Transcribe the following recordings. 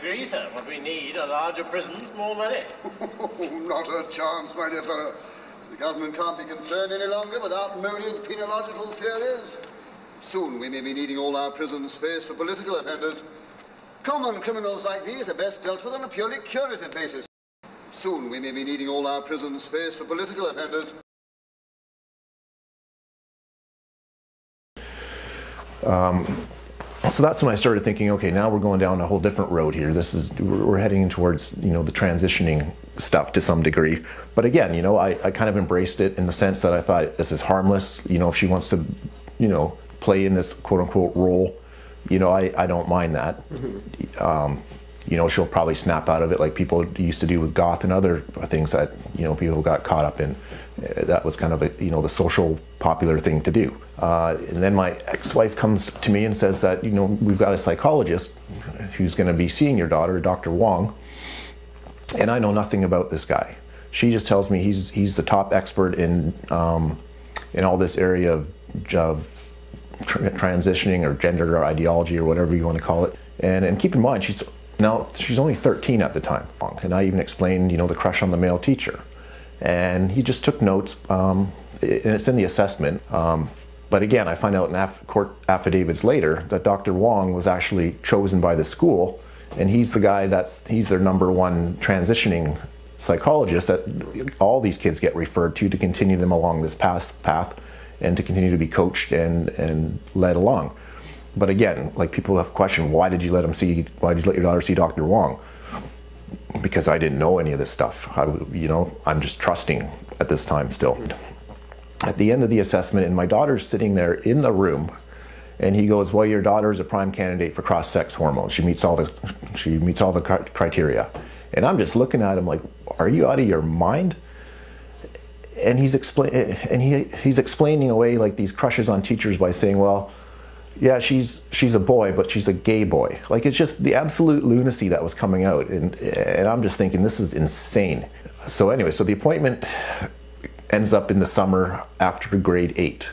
agree, sir. What we need are larger prisons, more money. Not a chance, my dear fellow. The government can't be concerned any longer with outmoded penological theories. Soon we may be needing all our prison space for political offenders. Common criminals like these are best dealt with on a purely curative basis. Soon we may be needing all our prison space for political offenders. So that's when I started thinking, okay, now we're going down a whole different road here. We're heading towards, you know, the transitioning stuff to some degree. But again, you know, I kind of embraced it in the sense that I thought this is harmless. You know, if she wants to, you know, play in this quote unquote role, you know, I don't mind that. You know, she'll probably snap out of it like people used to do with goth and other things that, you know, people got caught up in. That was kind of a, you know, the social popular thing to do. And then my ex-wife comes to me and says that, you know, we've got a psychologist who's going to be seeing your daughter, Dr. Wong, and I know nothing about this guy. She just tells me he's the top expert in all this area of transitioning or gender or ideology or whatever you want to call it. And keep in mind, she's only 13 at the time. And I even explained, you know, the crush on the male teacher. And he just took notes, and it's in the assessment. But again, I find out in court affidavits later that Dr. Wong was actually chosen by the school, and he's the guy he's their #1 transitioning psychologist that all these kids get referred to continue them along this path and to continue to be coached and led along. But again, like, people have questioned, why did you let your daughter see Dr. Wong? Because I didn't know any of this stuff. You know, I'm just trusting at this time still. At the end of the assessment, and my daughter's sitting there in the room, and he goes, well, your daughter is a prime candidate for cross-sex hormones. She meets all the criteria. And I'm just looking at him like, are you out of your mind? And he's explaining away like these crushes on teachers by saying, well, yeah, she's a boy, but she's a gay boy. Like, it's just the absolute lunacy that was coming out, and I'm just thinking, this is insane. So anyway, so the appointment ends up in the summer after grade 8,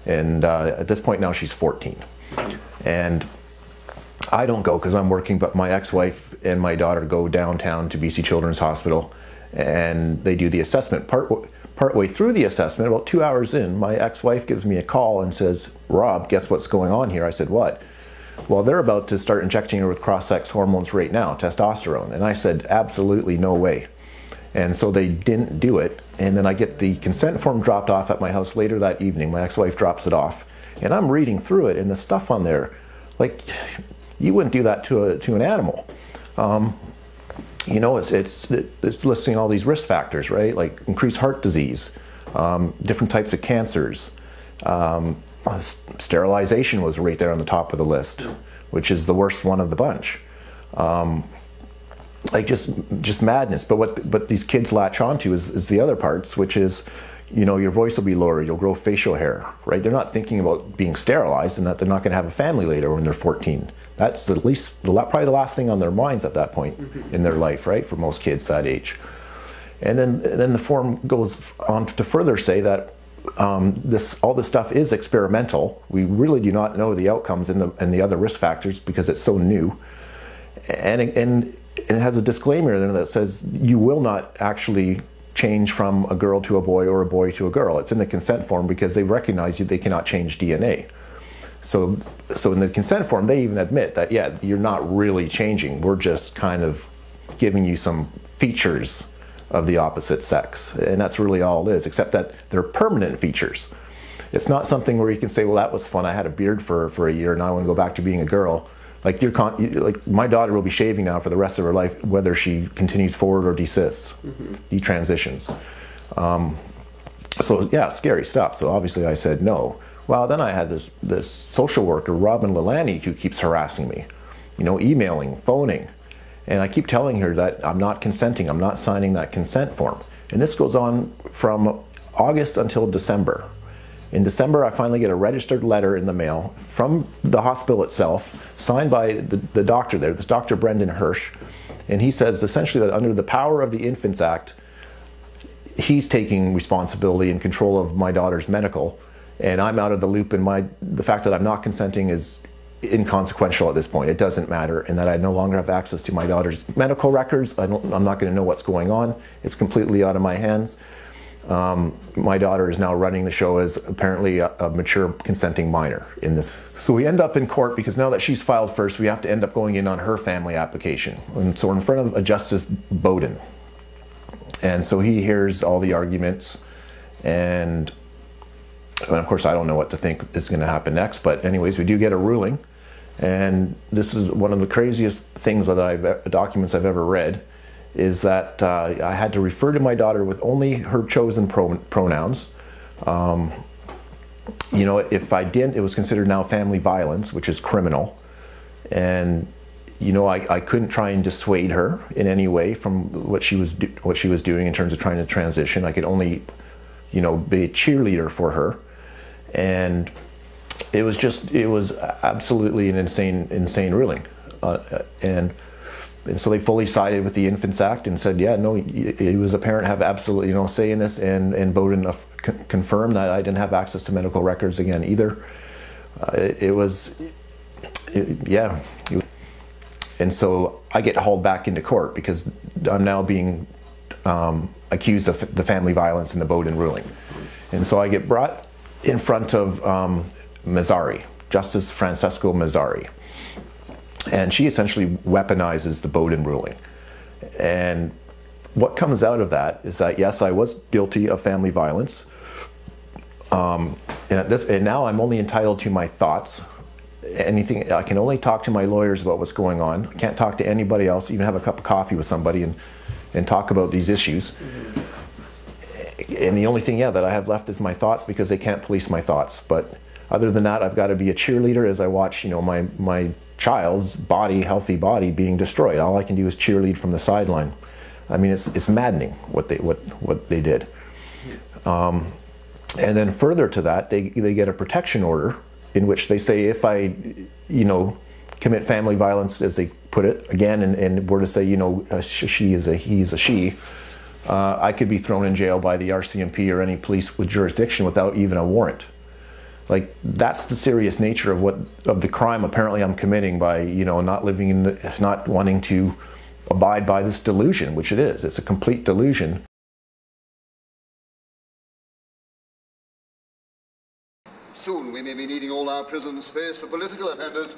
and at this point now she's 14, and I don't go because I'm working, but my ex-wife and my daughter go downtown to BC Children's Hospital, and they do the assessment. Partway through the assessment, about 2 hours in, my ex-wife gives me a call and says, Rob, guess what's going on here? I said, what? Well, they're about to start injecting her with cross-sex hormones right now, testosterone. And I said, absolutely no way. And so they didn't do it. And then I get the consent form dropped off at my house later that evening. My ex-wife drops it off. And I'm reading through it, and the stuff on there, like, you wouldn't do that to an animal. You know, it's listing all these risk factors, right? Like increased heart disease, different types of cancers. Sterilization was right there on the top of the list, which is the worst one of the bunch. Like just madness. But what these kids latch onto is the other parts, which is, you know, your voice will be lower, you'll grow facial hair, right? They're not thinking about being sterilized and that they're not going to have a family later when they're 14. That's probably the last thing on their minds at that point in their life, right? For most kids that age. And then the form goes on to further say that all this stuff is experimental. We really do not know the outcomes and the other risk factors because it's so new. And it has a disclaimer in there that says you will not actually change from a girl to a boy or a boy to a girl. It's in the consent form because they recognize they cannot change DNA. So in the consent form, they even admit that, yeah, you're not really changing. We're just kind of giving you some features of the opposite sex. And that's really all it is, except that they're permanent features. It's not something where you can say, well, that was fun. I had a beard for a year, and I want to go back to being a girl. Like, like my daughter will be shaving now for the rest of her life, whether she continues forward or desists, detransitions. So yeah, scary stuff. So obviously I said no. Well, then I had this social worker, Robin Lalani, who keeps harassing me, you know, emailing, phoning. And I keep telling her that I'm not consenting, I'm not signing that consent form. And this goes on from August until December. In December, I finally get a registered letter in the mail from the hospital itself, signed by the doctor there, this Dr. Brendan Hirsch. And he says essentially that under the Power of the Infants Act, he's taking responsibility and control of my daughter's medical, and I'm out of the loop, and the fact that I'm not consenting is inconsequential at this point. It doesn't matter, and that I no longer have access to my daughter's medical records. I'm not going to know what's going on. It's completely out of my hands. My daughter is now running the show as apparently a mature consenting minor in this. So we end up in court because now that she's filed first, we have to end up going in on her family application. And so we're in front of a Justice Bowden. And so he hears all the arguments, and of course I don't know what to think is going to happen next, but anyways, we do get a ruling. And this is one of the craziest things that documents I've ever read, is that I had to refer to my daughter with only her chosen pronouns. You know, if I didn't, it was considered now family violence, which is criminal. And you know, I couldn't try and dissuade her in any way from what she was doing in terms of trying to transition. I could only, you know, be a cheerleader for her. And it was absolutely an insane ruling. And so they fully sided with the Infants Act and said, yeah, no, he was a parent, have absolutely no say in this, and Bowden confirmed that I didn't have access to medical records again either. Yeah. And so I get hauled back into court because I'm now being accused of the family violence in the Bowden ruling. And so I get brought in front of Mazzari, Justice Francesco Mazzari. And she essentially weaponizes the Bowden ruling. And what comes out of that is that, yes, I was guilty of family violence. And now I'm only entitled to my thoughts. Anything, I can only talk to my lawyers about what's going on. I can't talk to anybody else, even have a cup of coffee with somebody and talk about these issues. And the only thing, yeah, that I have left is my thoughts, because they can't police my thoughts. But other than that, I've got to be a cheerleader as I watch, you know, my child's body, healthy body, being destroyed. All I can do is cheerlead from the sideline. I mean, it's maddening what they did. And then further to that, they get a protection order in which they say if I, you know, commit family violence, as they put it, again, and were to say, you know, she is a he is a she, I could be thrown in jail by the RCMP or any police with jurisdiction without even a warrant. Like, that's the serious nature of the crime apparently I'm committing by, you know, not wanting to abide by this delusion, which it is. It's a complete delusion. Soon we may be needing all our prison space for political offenders.